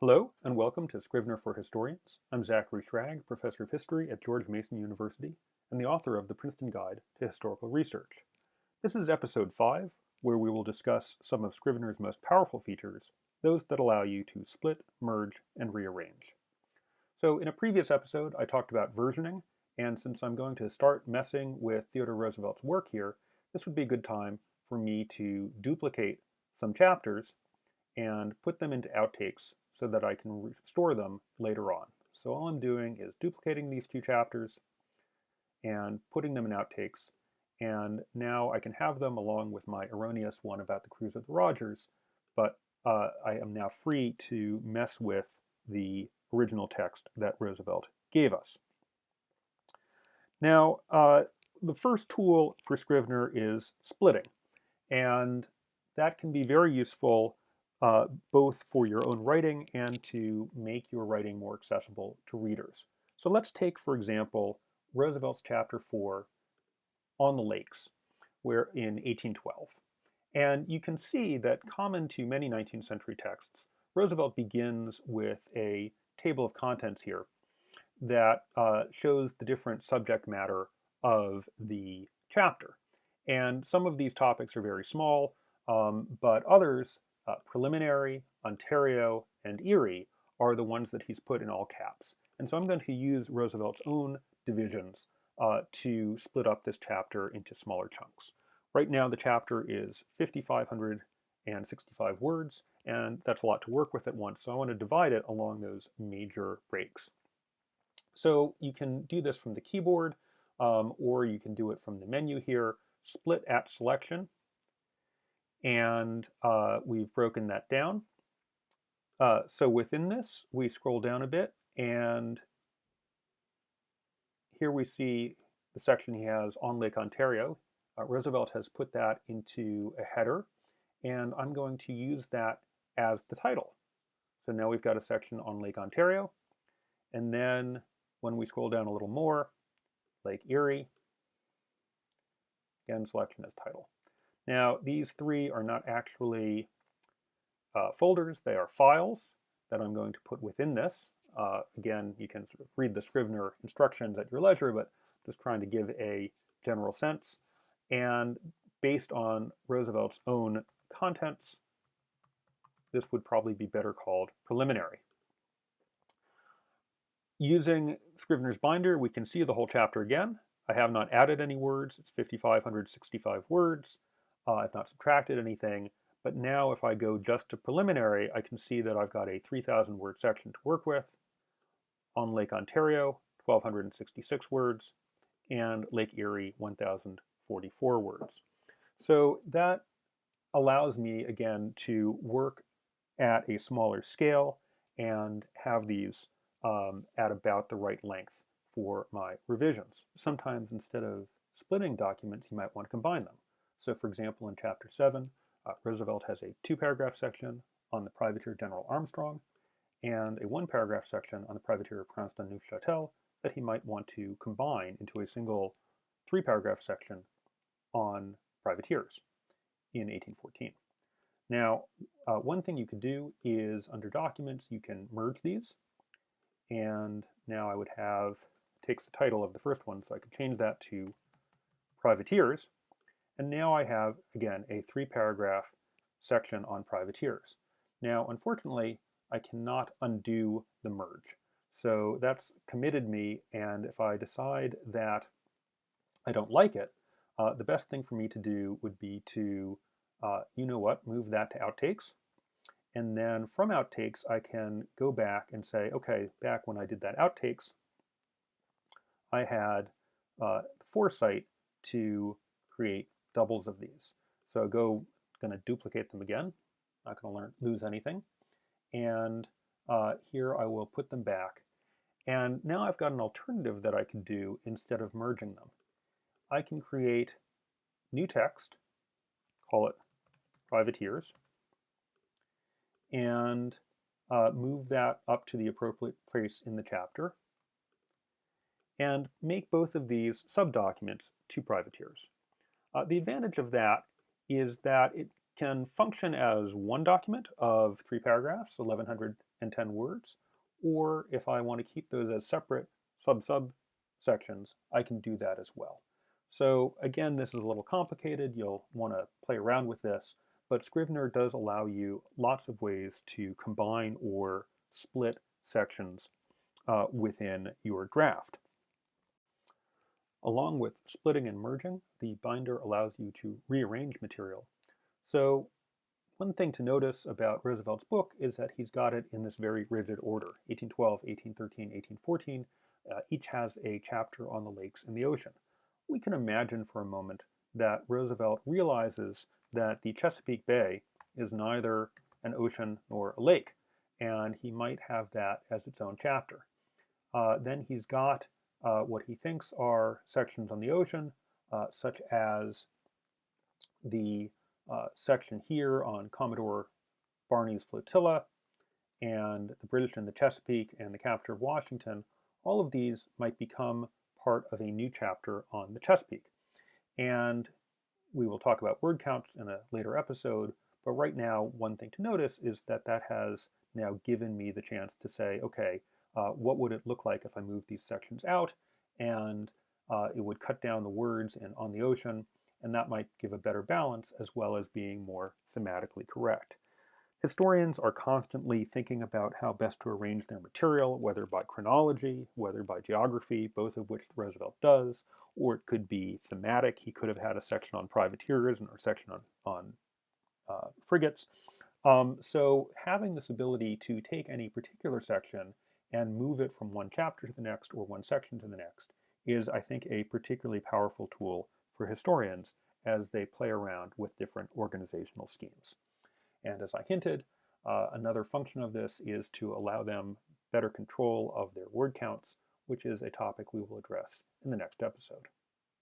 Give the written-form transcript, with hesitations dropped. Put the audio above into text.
Hello, and welcome to Scrivener for Historians. I'm Zachary Schrag, Professor of History at George Mason University, and the author of the Princeton Guide to Historical Research. This is episode 5, where we will discuss some of Scrivener's most powerful features, those that allow you to split, merge, and rearrange. So in a previous episode, I talked about versioning, and since I'm going to start messing with Theodore Roosevelt's work here, this would be a good time for me to duplicate some chapters and put them into outtakes so that I can restore them later on. So all I'm doing is duplicating these two chapters and putting them in outtakes. And now I can have them along with my erroneous one about the cruise of the Rogers, but I am now free to mess with the original text that Roosevelt gave us. Now, the first tool for Scrivener is splitting, and that can be very useful both for your own writing and to make your writing more accessible to readers. So let's take, for example, Roosevelt's chapter 4 on the lakes, where in 1812. And you can see that common to many 19th century texts, Roosevelt begins with a table of contents here that shows the different subject matter of the chapter. And some of these topics are very small, but others, preliminary, Ontario, and Erie, are the ones that he's put in all caps. And so I'm going to use Roosevelt's own divisions to split up this chapter into smaller chunks. Right now, the chapter is 5,565 words, and that's a lot to work with at once. So I want to divide it along those major breaks. So you can do this from the keyboard, or you can do it from the menu here, split at selection, and we've broken that down. So within this, we scroll down a bit, and here we see the section he has on Lake Ontario. Roosevelt has put that into a header, and I'm going to use that as the title. So now we've got a section on Lake Ontario, and then when we scroll down a little more, Lake Erie, again, selection as title. Now, these three are not actually folders, they are files that I'm going to put within this. Again, you can sort of read the Scrivener instructions at your leisure, but just trying to give a general sense. And based on Roosevelt's own contents, this would probably be better called preliminary. Using Scrivener's binder, we can see the whole chapter again. I have not added any words. It's 5,565 words. I've not subtracted anything. But now if I go just to preliminary, I can see that I've got a 3,000 word section to work with. On Lake Ontario, 1,266 words, and Lake Erie, 1,044 words. So that allows me, again, to work at a smaller scale and have these at about the right length for my revisions. Sometimes instead of splitting documents, you might want to combine them. So for example, in chapter 7, Roosevelt has a 2-paragraph section on the privateer General Armstrong and a 1-paragraph section on the privateer Prince de Neufchâtel that he might want to combine into a single 3-paragraph section on privateers in 1814. Now, one thing you could do is under Documents, you can merge these. And now I would have, takes the title of the first one, so I could change that to Privateers. And now I have, again, a 3-paragraph section on privateers. Now, unfortunately, I cannot undo the merge. So that's committed me, and if I decide that I don't like it, the best thing for me to do would be to, you know what, move that to outtakes. And then from outtakes, I can go back and say, okay, back when I did that outtakes, I had the foresight to create doubles of these. So I'm going to duplicate them again. Not going to lose anything. And here I will put them back. And now I've got an alternative that I can do instead of merging them. I can create new text, call it Privateers, and move that up to the appropriate place in the chapter, and make both of these subdocuments to privateers. The advantage of that is that it can function as one document of 3 paragraphs, 1110 words, or if I want to keep those as separate sub sections, I can do that as well. So again, this is a little complicated. You'll want to play around with this, but Scrivener does allow you lots of ways to combine or split sections within your draft. Along with splitting and merging, the binder allows you to rearrange material. So one thing to notice about Roosevelt's book is that he's got it in this very rigid order. 1812, 1813, 1814, each has a chapter on the lakes and the ocean. We can imagine for a moment that Roosevelt realizes that the Chesapeake Bay is neither an ocean nor a lake, and he might have that as its own chapter. Then he's got what he thinks are sections on the ocean, such as the section here on Commodore Barney's flotilla, and the British in the Chesapeake, and the capture of Washington. All of these might become part of a new chapter on the Chesapeake. And we will talk about word counts in a later episode, but right now, one thing to notice is that that has now given me the chance to say, okay, what would it look like if I moved these sections out? And it would cut down the words in on the ocean, and that might give a better balance as well as being more thematically correct. Historians are constantly thinking about how best to arrange their material, whether by chronology, whether by geography, both of which Roosevelt does, or it could be thematic. He could have had a section on privateers and a section on frigates. So having this ability to take any particular section and move it from one chapter to the next or one section to the next is, I think, a particularly powerful tool for historians as they play around with different organizational schemes. And as I hinted, another function of this is to allow them better control of their word counts, which is a topic we will address in the next episode.